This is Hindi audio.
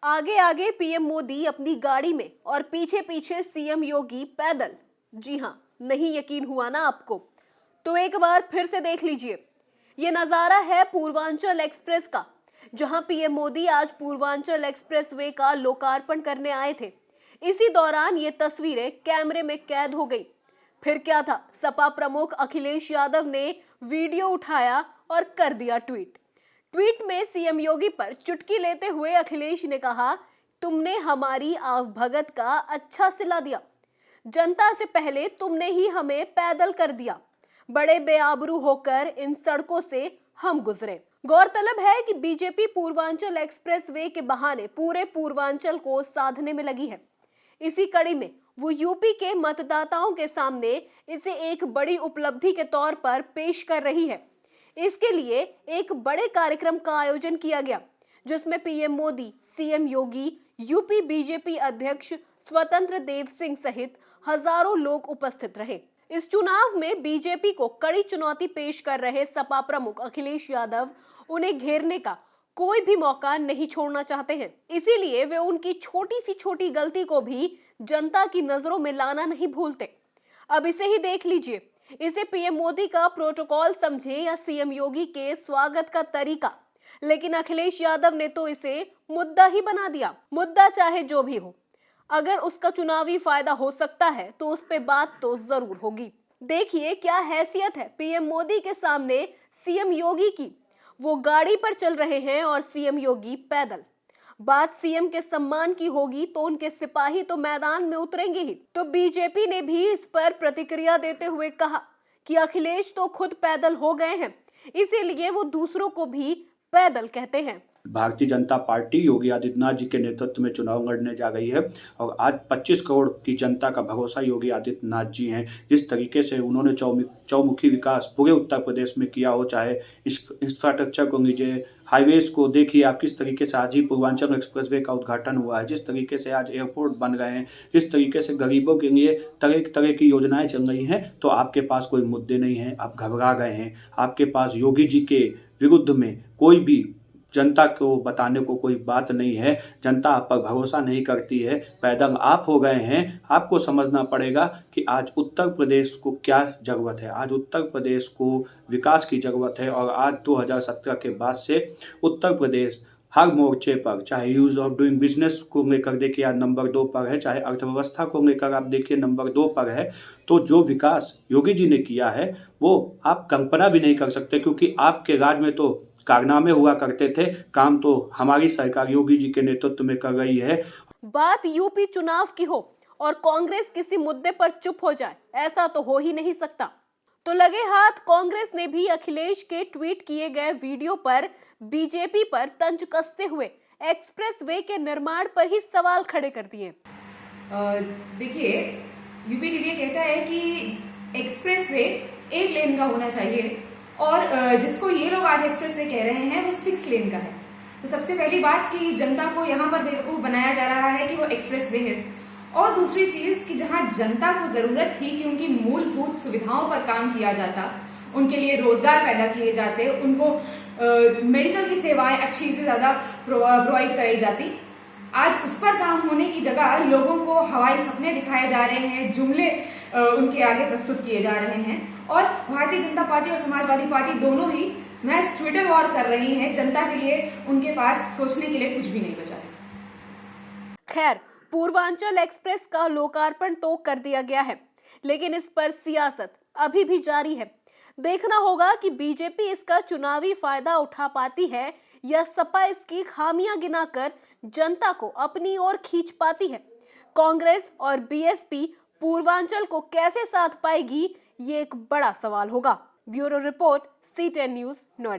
आगे आगे पीएम मोदी अपनी गाड़ी में और पीछे पीछे सीएम योगी पैदल। जी हाँ, नहीं यकीन हुआ ना आपको? तो एक बार फिर से देख लीजिए। ये नजारा है पूर्वांचल एक्सप्रेस का, जहां पीएम मोदी आज पूर्वांचल एक्सप्रेसवे का लोकार्पण करने आए थे। इसी दौरान ये तस्वीरें कैमरे में कैद हो गई। फिर क्या था, सपा प्रमुख अखिलेश यादव ने वीडियो उठाया और कर दिया ट्वीट। ट्वीट में सीएम योगी पर चुटकी लेते हुए अखिलेश ने कहा, तुमने हमारी आवभगत का अच्छा सिला दिया। जनता से पहले तुमने ही हमें पैदल कर दिया। बड़े बेआबरू होकर इन सड़कों से हम गुजरे। गौरतलब है कि बीजेपी पूर्वांचल एक्सप्रेसवे के बहाने पूरे पूर्वांचल को साधने में लगी है। इसी कड़ी में वो यूपी के मतदाताओं के सामने इसे एक बड़ी उपलब्धि के तौर पर पेश कर रही है। इसके लिए एक बड़े कार्यक्रम का आयोजन किया गया, जिसमें पीएम मोदी, सीएम योगी, यूपी बीजेपी अध्यक्ष स्वतंत्र देव सिंह सहित हजारों लोग उपस्थित रहे। इस चुनाव में बीजेपी को कड़ी चुनौती पेश कर रहे सपा प्रमुख अखिलेश यादव उन्हें घेरने का कोई भी मौका नहीं छोड़ना चाहते हैं। इसीलिए वे उनकी छोटी सी छोटी गलती को भी जनता की नजरों में लाना नहीं भूलते। अब इसे ही देख लीजिए। इसे पीएम मोदी का प्रोटोकॉल समझे या सीएम योगी के स्वागत का तरीका, लेकिन अखिलेश यादव ने तो इसे मुद्दा ही बना दिया। मुद्दा चाहे जो भी हो, अगर उसका चुनावी फायदा हो सकता है तो उस पे बात तो जरूर होगी। देखिए क्या हैसियत है पीएम मोदी के सामने सीएम योगी की। वो गाड़ी पर चल रहे हैं और सीएम योगी पैदल। बात सीएम के सम्मान की होगी तो उनके सिपाही तो मैदान में उतरेंगे ही। तो बीजेपी ने भी इस पर प्रतिक्रिया देते हुए कहा कि अखिलेश तो खुद पैदल हो गए हैं, इसीलिए वो दूसरों को भी पैदल कहते हैं। भारतीय जनता पार्टी योगी आदित्यनाथ जी के नेतृत्व में चुनाव लड़ने जा रही है और आज 25 करोड़ की जनता का भरोसा योगी आदित्यनाथ जी हैं। जिस तरीके से उन्होंने चौमुखी विकास पूरे उत्तर प्रदेश में किया हो, चाहे इंफ्रास्ट्रक्चर को लीजिए, हाईवेज को देखिए आप, किस तरीके से आज ही पूर्वांचल एक्सप्रेसवे का उद्घाटन हुआ है, जिस तरीके से आज एयरपोर्ट बन गए हैं, जिस तरीके से गरीबों के लिए तरह तरह की योजनाएं चल रही हैं, तो आपके पास कोई मुद्दे नहीं हैं, आप घबरा गए हैं। आपके पास योगी जी के विरुद्ध में कोई भी जनता को बताने को कोई बात नहीं है। जनता आप पर भरोसा नहीं करती है, पैदल आप हो गए हैं। आपको समझना पड़ेगा कि आज उत्तर प्रदेश को क्या जरूरत है। आज उत्तर प्रदेश को विकास की जरूरत है और आज 2017 के बाद से उत्तर प्रदेश हर मोर्चे पर, चाहे यूज ऑफ डूइंग बिजनेस को लेकर देखिए आज नंबर 2 पर है, चाहे अर्थव्यवस्था को लेकर आप देखिए नंबर 2 पर है। तो जो विकास योगी जी ने किया है वो आप कल्पना भी नहीं कर सकते, क्योंकि आपके राज में तो कारनामे हुआ करते थे, काम तो हमारी सरकार योगी जी के नेतृत्व में कर रही है। बात यूपी चुनाव की हो और कांग्रेस किसी मुद्दे पर चुप हो जाए, ऐसा तो हो ही नहीं सकता। तो लगे हाथ कांग्रेस ने भी अखिलेश के ट्वीट किए गए वीडियो पर बीजेपी पर तंज कसते हुए एक्सप्रेसवे के निर्माण पर ही सवाल खड़े कर दिए। देखिए, यूपीडीडीए कहता है कि एक्सप्रेसवे 8 लेन का होना चाहिए और जिसको ये लोग आज एक्सप्रेसवे कह रहे हैं वो 6 लेन का है। तो सबसे पहली बात कि जनता को यहाँ पर बेवकूफ बनाया जा रहा है कि वो एक्सप्रेसवे है, और दूसरी चीज कि जहाँ जनता को जरूरत थी कि उनकी मूलभूत सुविधाओं पर काम किया जाता, उनके लिए रोजगार पैदा किए जाते, उनको मेडिकल की सेवाएं अच्छी से ज्यादा प्रोवाइड कराई जाती, आज उस पर काम होने की जगह लोगों को हवाई सपने दिखाए जा रहे हैं, जुमले उनके आगे प्रस्तुत किए जा रहे हैं। और भारतीय जनता पार्टी और समाजवादी पार्टी दोनों ही महज ट्विटर वॉर कर रही हैं। जनता के लिए उनके पास सोचने के लिए कुछ भी नहीं बचा है। खैर, पूर्वांचल एक्सप्रेस का लोकार्पण तो कर दिया गया है, लेकिन इस पर सियासत अभी भी जारी है। देखना होगा कि बीजेपी इसका चुनावी फायदा उठा पाती है या सपा इसकी खामियां गिनाकर जनता को अपनी ओर खींच पाती है। कांग्रेस और बीएसपी पूर्वांचल को कैसे साथ पाएगी, ये एक बड़ा सवाल होगा। Bureau report, C10 news, Noida.